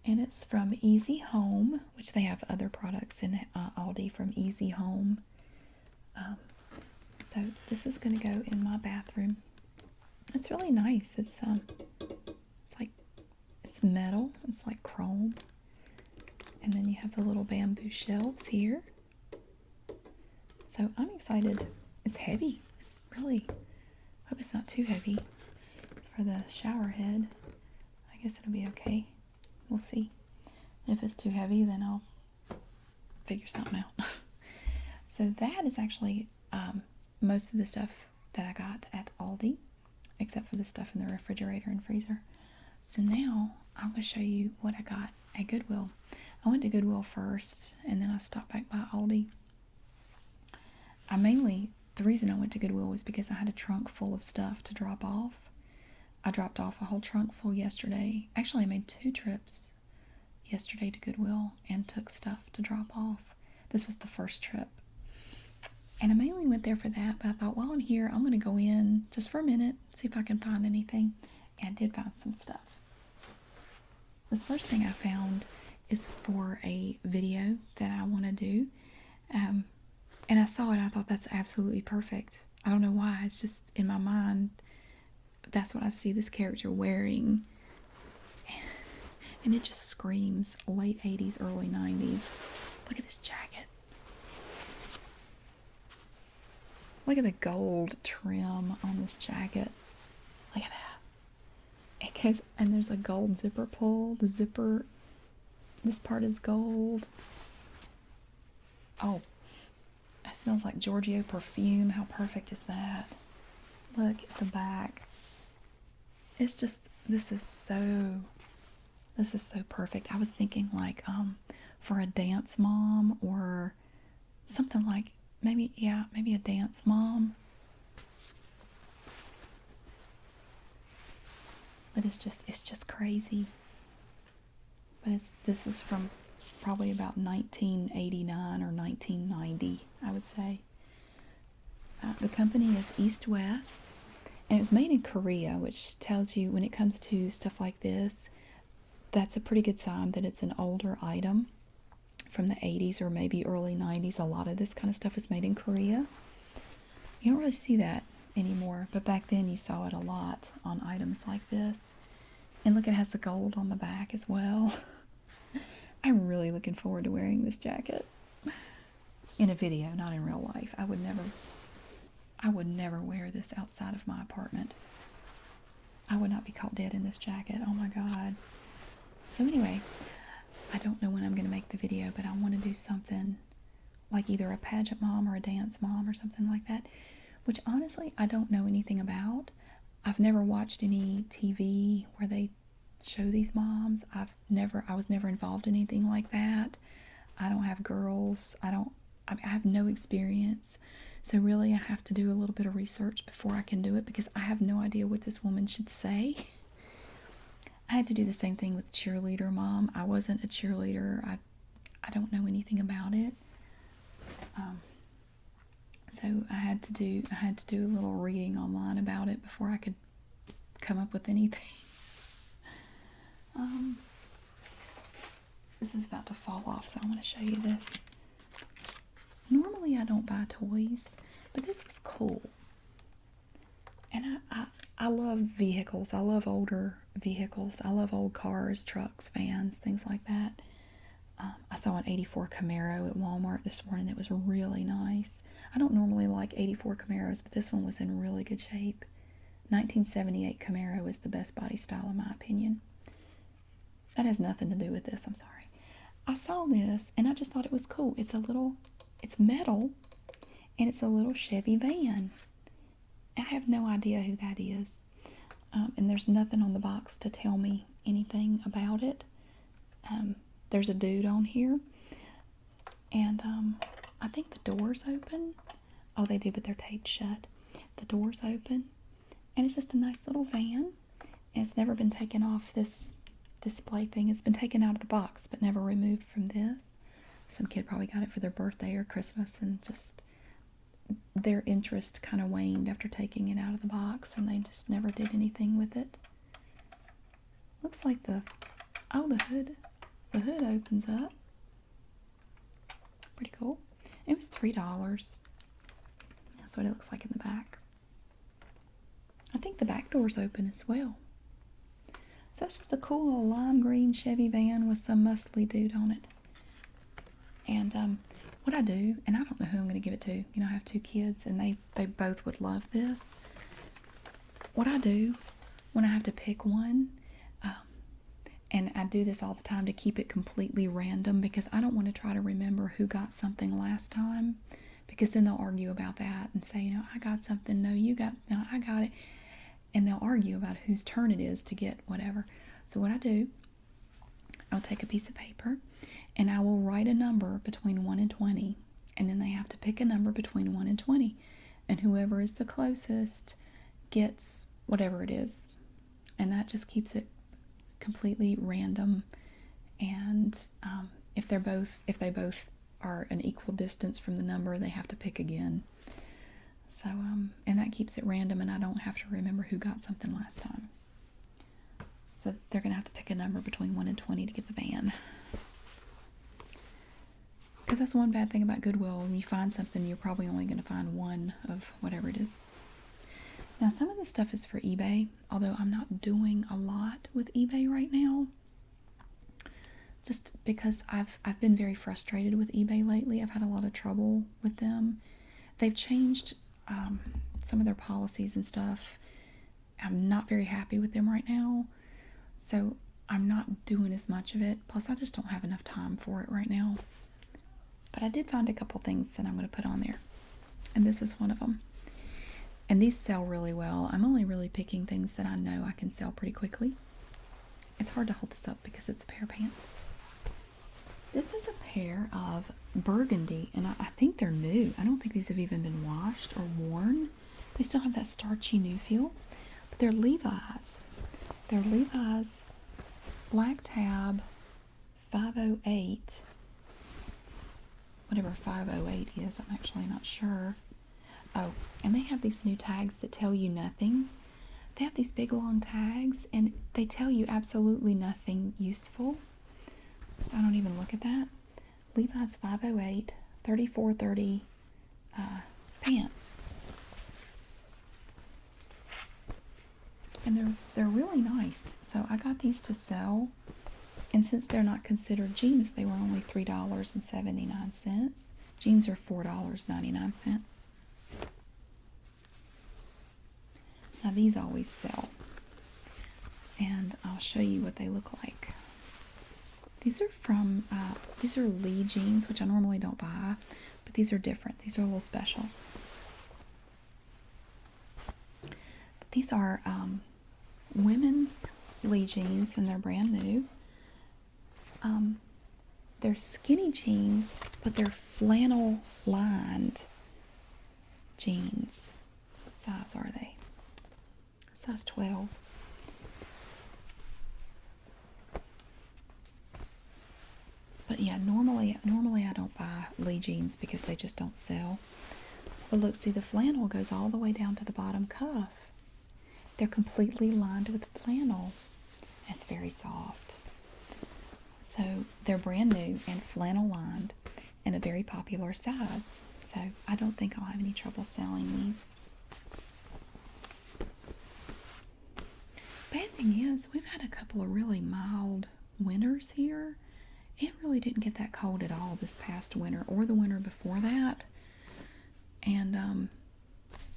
And it's from Easy Home, which they have other products in Aldi from Easy Home. So this is going to go in my bathroom. It's really nice. It's like, it's metal. It's like chrome. And then you have the little bamboo shelves here. So I'm excited. It's heavy. It's really, I hope it's not too heavy for the shower head. I guess it'll be okay. We'll see. If it's too heavy, then I'll figure something out. So that is actually most of the stuff that I got at Aldi, except for the stuff in the refrigerator and freezer. So now I'm going to show you what I got at Goodwill. I went to Goodwill first, and then I stopped back by Aldi. The reason I went to Goodwill was because I had a trunk full of stuff to drop off. I dropped off a whole trunk full yesterday. Actually, I made 2 trips yesterday to Goodwill and took stuff to drop off. This was the first trip. And I mainly went there for that, but I thought, while I'm here, I'm going to go in just for a minute, see if I can find anything. And I did find some stuff. This first thing I found is for a video that I want to do. And I saw it, I thought that's absolutely perfect. I don't know why, it's just in my mind, that's what I see this character wearing. And it just screams late 80s, early 90s. Look at this jacket. Look at the gold trim on this jacket. Look at that. It goes, and there's a gold zipper pull. The zipper, this part is gold. Oh, it smells like Giorgio perfume. How perfect is that? Look at the back. It's just, this is so perfect. I was thinking like for a dance mom or something like, maybe a dance mom. But it's just crazy. But this is from probably about 1989 or 1990, I would say. The company is East West, and it was made in Korea, which tells you when it comes to stuff like this, that's a pretty good sign that it's an older item from the 80s or maybe early 90s. A lot of this kind of stuff was made in Korea. You don't really see that anymore, but back then you saw it a lot on items like this. And look, it has the gold on the back as well. I'm really looking forward to wearing this jacket in a video, not in real life. I would never wear this outside of my apartment. I would not be caught dead in this jacket. Oh my God. So anyway, I don't know when I'm going to make the video, but I want to do something like either a pageant mom or a dance mom or something like that, which honestly I don't know anything about. I've never watched any TV where they show these moms. I was never involved in anything like that. I don't have girls. I have no experience. So really I have to do a little bit of research before I can do it because I have no idea what this woman should say. I had to do the same thing with cheerleader mom. I wasn't a cheerleader. I don't know anything about it. So I had to do a little reading online about it before I could come up with anything. Um, this is about to fall off, so I want to show you this. Normally I don't buy toys, but this was cool. And I love vehicles. I love older vehicles. I love old cars, trucks, vans, things like that. I saw an 84 Camaro at Walmart this morning that was really nice. I don't normally like 84 Camaros, but this one was in really good shape. 1978 Camaro is the best body style in my opinion. That has nothing to do with this, I'm sorry. I saw this and I just thought it was cool. It's metal, and it's a little Chevy van. I have no idea who that is. And there's nothing on the box to tell me anything about it. There's a dude on here. And I think the door's open. Oh, they do, but they're taped shut. The door's open. And it's just a nice little van. And it's never been taken off this display thing. It's been taken out of the box, but never removed from this. Some kid probably got it for their birthday or Christmas, and just their interest kind of waned after taking it out of the box, and they just never did anything with it. Looks like the hood opens up. Pretty cool. It was $3. That's what it looks like in the back. I think the back door's open as well. So it's just a cool little lime green Chevy van with some muscly dude on it. And what I do, and I don't know who I'm going to give it to. You know, I have 2 kids, and they both would love this. What I do when I have to pick one, and I do this all the time to keep it completely random, because I don't want to try to remember who got something last time, because then they'll argue about that and say, you know, I got something, no, I got it. And they'll argue about whose turn it is to get whatever. So what I do, I'll take a piece of paper and I will write a number between 1 and 20. And then they have to pick a number between 1 and 20. And whoever is the closest gets whatever it is. And that just keeps it completely random. And if they both are an equal distance from the number, they have to pick again. So, and that keeps it random, and I don't have to remember who got something last time. So they're going to have to pick a number between 1 and 20 to get the van. Because that's one bad thing about Goodwill. When you find something, you're probably only going to find one of whatever it is. Now, some of this stuff is for eBay, although I'm not doing a lot with eBay right now. Just because I've been very frustrated with eBay lately. I've had a lot of trouble with them. They've changed some of their policies and stuff. I'm not very happy with them right now. So I'm not doing as much of it. Plus, I just don't have enough time for it right now. But I did find a couple things that I'm going to put on there. And this is one of them. And these sell really well. I'm only really picking things that I know I can sell pretty quickly. It's hard to hold this up because it's a pair of pants. This is a pair of burgundy, and I think they're new. I don't think these have even been washed or worn. They still have that starchy new feel. But they're Levi's. They're Levi's black tab 508. Whatever 508 is, I'm actually not sure. Oh, and they have these new tags that tell you nothing. They have these big long tags, and they tell you absolutely nothing useful. So I don't even look at that. Levi's 508 3430 pants. And they're really nice. So I got these to sell. And since they're not considered jeans, they were only $3.79. Jeans are $4.99. Now these always sell. And I'll show you what they look like. These are from, these are Lee jeans, which I normally don't buy, but these are different. These are a little special. These are women's Lee jeans, and they're brand new. They're skinny jeans, but they're flannel lined jeans. What size are they? Size 12. But yeah, normally I don't buy Lee jeans because they just don't sell. But look, see, the flannel goes all the way down to the bottom cuff. They're completely lined with flannel. It's very soft. So they're brand new and flannel lined and a very popular size. So I don't think I'll have any trouble selling these. Bad thing is, we've had a couple of really mild winters here. It really didn't get that cold at all this past winter or the winter before that. And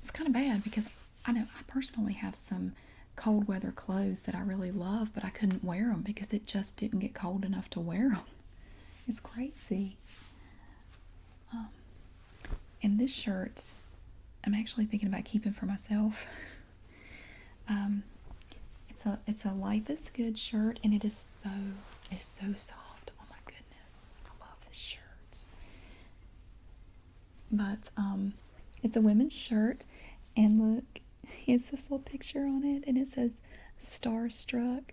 it's kind of bad because I know I personally have some cold weather clothes that I really love, but I couldn't wear them because it just didn't get cold enough to wear them. It's crazy. And this shirt, I'm actually thinking about keeping for myself. It's a Life is Good shirt, and it's so soft. Oh my goodness, I love this shirt. But it's a women's shirt, and look, it's this little picture on it, and it says Starstruck.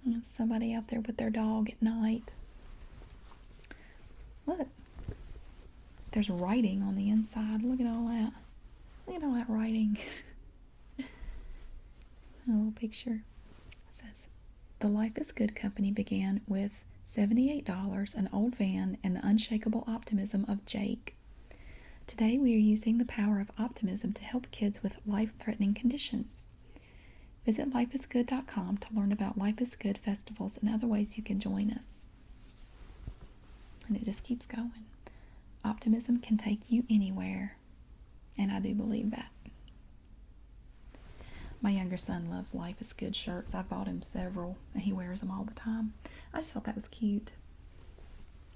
And somebody out there with their dog at night. Look, there's writing on the inside. Look at all that. Look at all that writing. A little picture. It says, the Life is Good company began with $78, an old van, and the unshakable optimism of Jake. Today we are using the power of optimism to help kids with life-threatening conditions. Visit lifeisgood.com to learn about Life is Good festivals and other ways you can join us. And it just keeps going. Optimism can take you anywhere, and I do believe that. My younger son loves Life is Good shirts. I bought him several, and he wears them all the time. I just thought that was cute.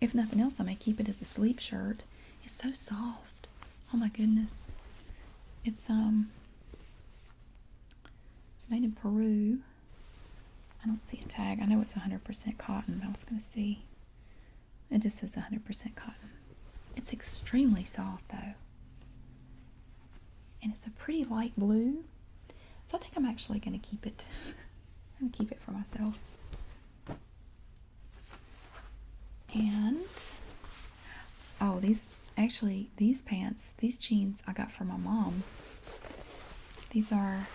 If nothing else, I may keep it as a sleep shirt. It's so soft. Oh my goodness. It's made in Peru. I don't see a tag. I know it's 100% cotton. I was going to see. It just says 100% cotton. It's extremely soft though. And it's a pretty light blue. So I think I'm actually going to keep it. I'm going to keep it for myself. And, oh, these pants, these jeans I got from my mom. These are,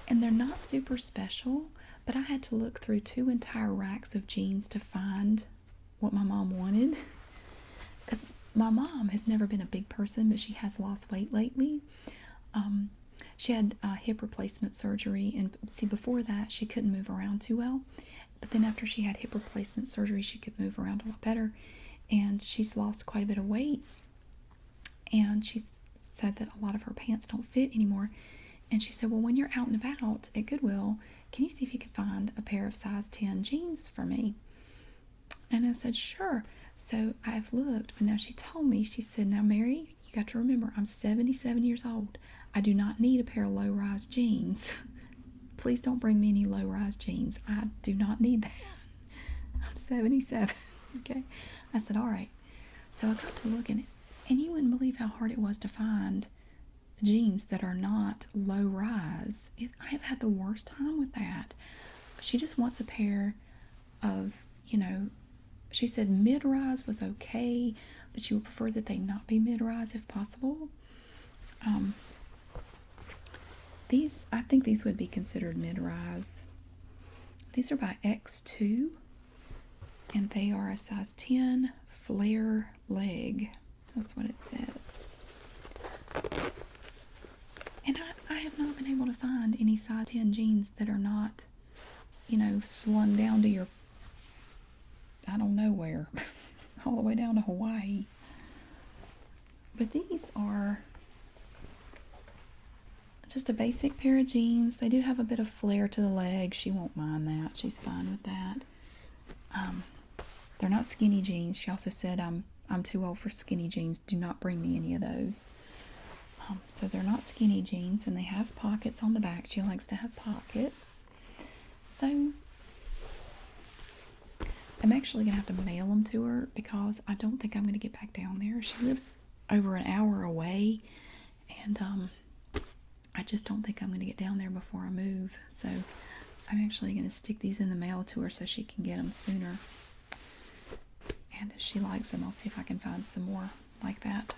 and they're not super special, but I had to look through 2 entire racks of jeans to find what my mom wanted. Because my mom has never been a big person, but she has lost weight lately. She had hip replacement surgery, and see, before that she couldn't move around too well. But then after she had hip replacement surgery, she could move around a lot better, and she's lost quite a bit of weight. And she said that a lot of her pants don't fit anymore. And she said, well, when you're out and about at Goodwill, can you see if you can find a pair of size 10 jeans for me? And I said, sure. So I've looked, but now she told me, she said, now Mary, you got to remember, I'm 77 years old. I do not need a pair of low-rise jeans. Please don't bring me any low-rise jeans. I do not need that. I'm 77. Okay. I said, all right. So I got to looking, and you wouldn't believe how hard it was to find jeans that are not low-rise. I have had the worst time with that. She just wants a pair of, she said mid-rise was okay, but she would prefer that they not be mid-rise if possible. I think these would be considered mid-rise. These are by X2, and they are a size 10 flare leg. That's what it says. And I have not been able to find any size 10 jeans that are not, slung down to your, I don't know where, all the way down to Hawaii. But these are just a basic pair of jeans. They do have a bit of flare to the leg. She won't mind that. She's fine with that. They're not skinny jeans. She also said, I'm too old for skinny jeans. Do not bring me any of those. So they're not skinny jeans, and they have pockets on the back. She likes to have pockets. So I'm actually going to have to mail them to her because I don't think I'm going to get back down there. She lives over an hour away, and I just don't think I'm going to get down there before I move. So I'm actually going to stick these in the mail to her so she can get them sooner. decide if she likes them. I'll see if I can find some more like that.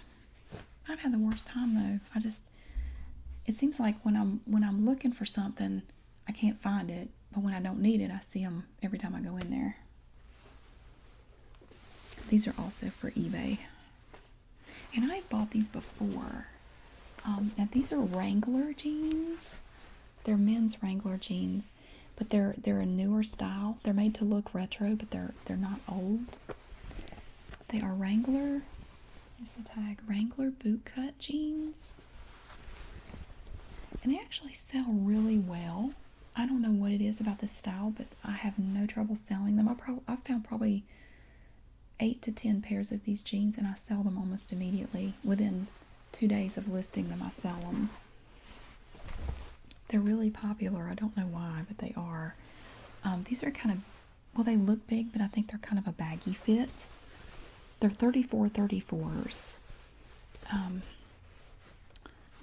I've had the worst time though. It seems like when I'm looking for something, I can't find it, but when I don't need it, I see them every time I go in there. These are also for eBay. And I've bought these before. Now these are Wrangler jeans. They're men's Wrangler jeans, but they're a newer style. They're made to look retro, but they're not old. They are Wrangler. Here's the tag. Wrangler bootcut jeans. And they actually sell really well. I don't know what it is about this style, but I have no trouble selling them. I've found probably 8 to 10 pairs of these jeans, and I sell them almost immediately. Within 2 days of listing them, I sell them. They're really popular. I don't know why, but they are. These are kind of, well, they look big, but I think they're kind of a baggy fit. They're 34s.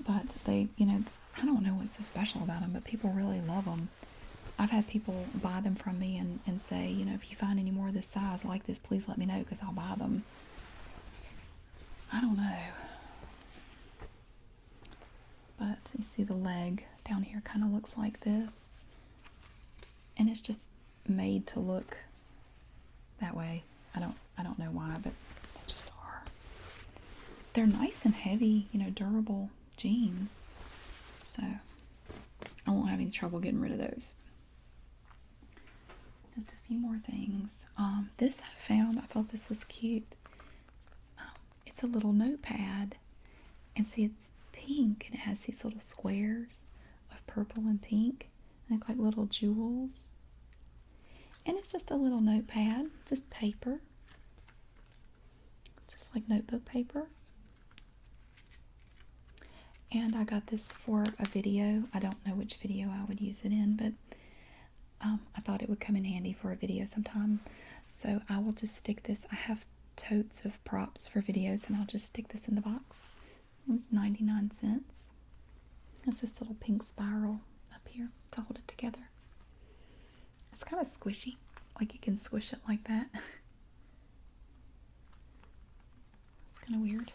But they, I don't know what's so special about them, but people really love them. I've had people buy them from me and say, if you find any more of this size like this, please let me know because I'll buy them. I don't know. But you see the leg down here kind of looks like this. And it's just made to look that way. I don't know why, but they just are. They're nice and heavy, durable jeans. So I won't have any trouble getting rid of those. Just a few more things. This I found, I thought this was cute. It's a little notepad. And see, it's pink and it has these little squares of purple and pink. And they're like little jewels. And it's just a little notepad, just paper. Just like notebook paper. And I got this for a video. I don't know which video I would use it in, but I thought it would come in handy for a video sometime. So I will just stick this. I have totes of props for videos, and I'll just stick this in the box. It was 99 cents. It's this little pink spiral up here to hold it together. It's kind of squishy, like you can squish it like that. It's kind of weird.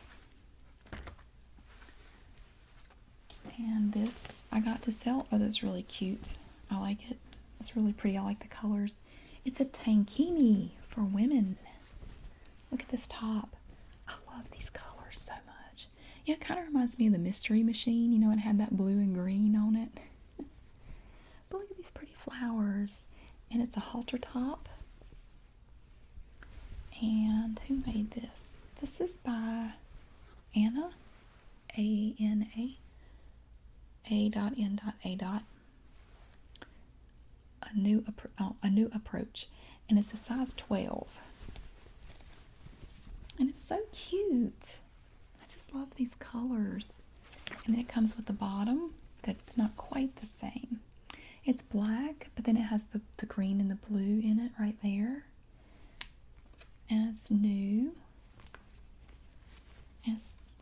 And this I got to sell. Oh, that's really cute. I like it. It's really pretty. I like the colors. It's a tankini for women. Look at this top. I love these colors so much. Yeah, it kind of reminds me of the Mystery Machine. It had that blue and green on it. But look at these pretty flowers. And it's a halter top. And who made this? This is by Anna. A-N-A. A.N.A. A new approach, and it's a size 12, and it's so cute. I just love these colors. And then it comes with the bottom that's not quite the same. It's black, but then it has the green and the blue in it right there, and it's new.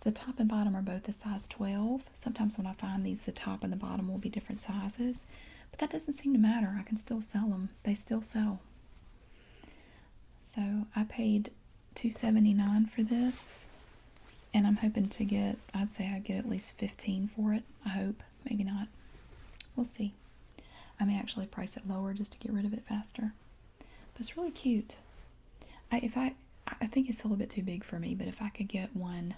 The top and bottom are both a size 12. Sometimes when I find these, the top and the bottom will be different sizes. But that doesn't seem to matter. I can still sell them. They still sell. So I paid $2.79 for this. And I'm hoping to get, I'd say I'd get at least $15 for it. I hope. Maybe not. We'll see. I may actually price it lower just to get rid of it faster. But it's really cute. I think it's still a bit too big for me, but if I could get one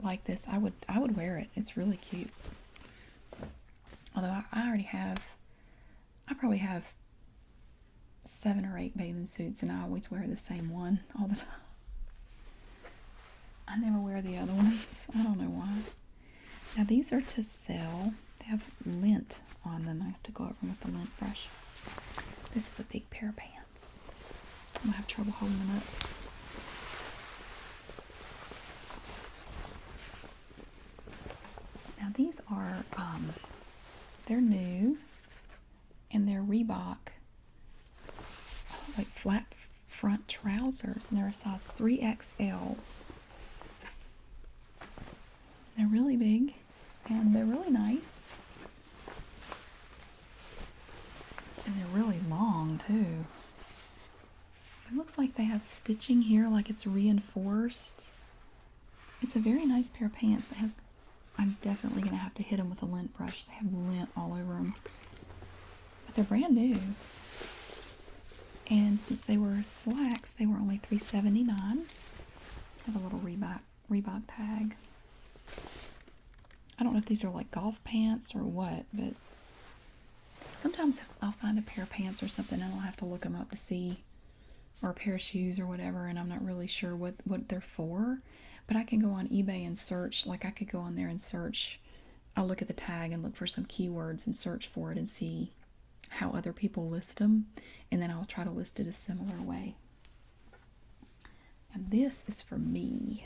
like this, I would wear it. It's really cute. Although I probably have 7 or 8 bathing suits, and I always wear the same one all the time. I never wear the other ones. I don't know why. Now these are to sell. They have lint on them. I have to go over them with the lint brush. This is a big pair of pants. I'm gonna have trouble holding them up. Now these are, they're new, and they're Reebok, like flat front trousers, and they're a size 3XL. They're really big, and they're really nice, and they're really long too. It looks like they have stitching here, like it's reinforced. It's a very nice pair of pants, but I'm definitely going to have to hit them with a lint brush. They have lint all over them. But they're brand new. And since they were slacks, they were only $3.79. Have a little Reebok tag. I don't know if these are like golf pants or what, but sometimes I'll find a pair of pants or something and I'll have to look them up to see, or a pair of shoes or whatever, and I'm not really sure what they're for. But I can go on eBay and search, like I could go on there and search. I'll look at the tag and look for some keywords and search for it and see how other people list them, and then I'll try to list it a similar way. And this is for me.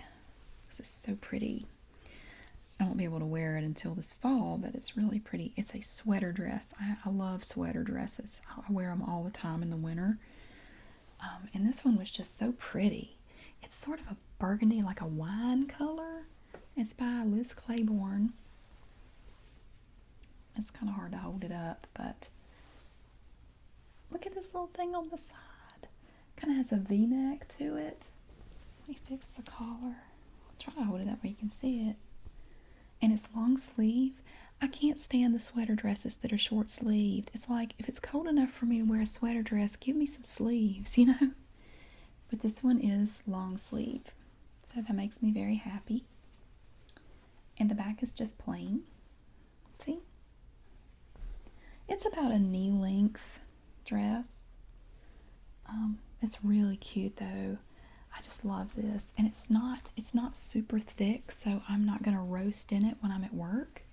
This is so pretty. I won't be able to wear it until this fall, but it's really pretty. It's a sweater dress. I love sweater dresses. I wear them all the time in the winter. And this one was just so pretty. It's sort of a burgundy, like a wine color. It's by Liz Claiborne. It's kind of hard to hold it up, but look at this little thing on the side. Kind of has a V-neck to it. Let me fix the collar. I'll try to hold it up where you can see it. And it's long sleeve. I can't stand the sweater dresses that are short sleeved. It's like, if it's cold enough for me to wear a sweater dress, give me some sleeves, you know? But this one is long sleeve, so that makes me very happy. And the back is just plain. See? It's about a knee length dress. It's really cute though. I just love this, and it's not super thick, so I'm not gonna roast in it when I'm at work.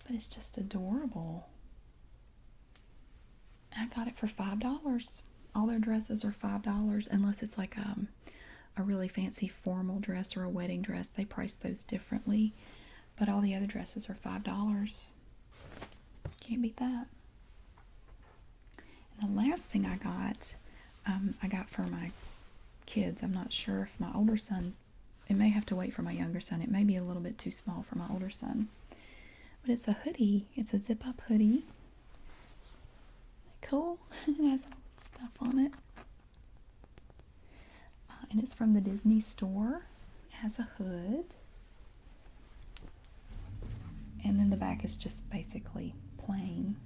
But it's just adorable. I got it for $5. All their dresses are $5 unless it's like a really fancy formal dress or a wedding dress. They price those differently, but all the other dresses are $5. Can't beat that. And the last thing I got for my kids. I'm not sure if my older son, it may have to wait for my younger son. It may be a little bit too small for my older son. But it's a hoodie. It's a zip-up hoodie. Isn't that cool? It has all this stuff on it. And it's from the Disney store. It has a hood. And then the back is just basically plain.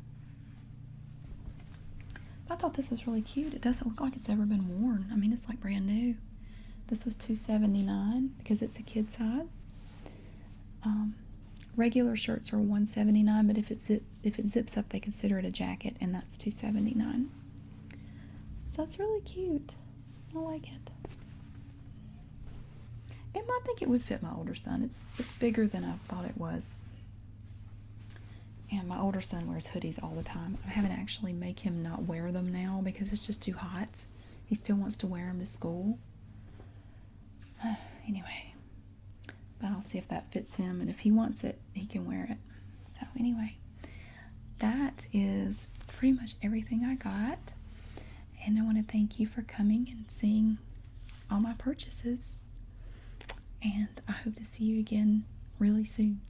I thought this was really cute. It doesn't look like it's ever been worn. I mean, it's like brand new. This was $2.79 because it's a kid size. Regular shirts are $1.79, but if it zips up, they consider it a jacket, and that's $2.79. So that's really cute. I like it. And I think it would fit my older son. It's bigger than I thought it was. And my older son wears hoodies all the time. I haven't actually make him not wear them now because it's just too hot. He still wants to wear them to school. Anyway, but I'll see if that fits him, and if he wants it, he can wear it. So anyway, that is pretty much everything I got. And I want to thank you for coming and seeing all my purchases. And I hope to see you again really soon.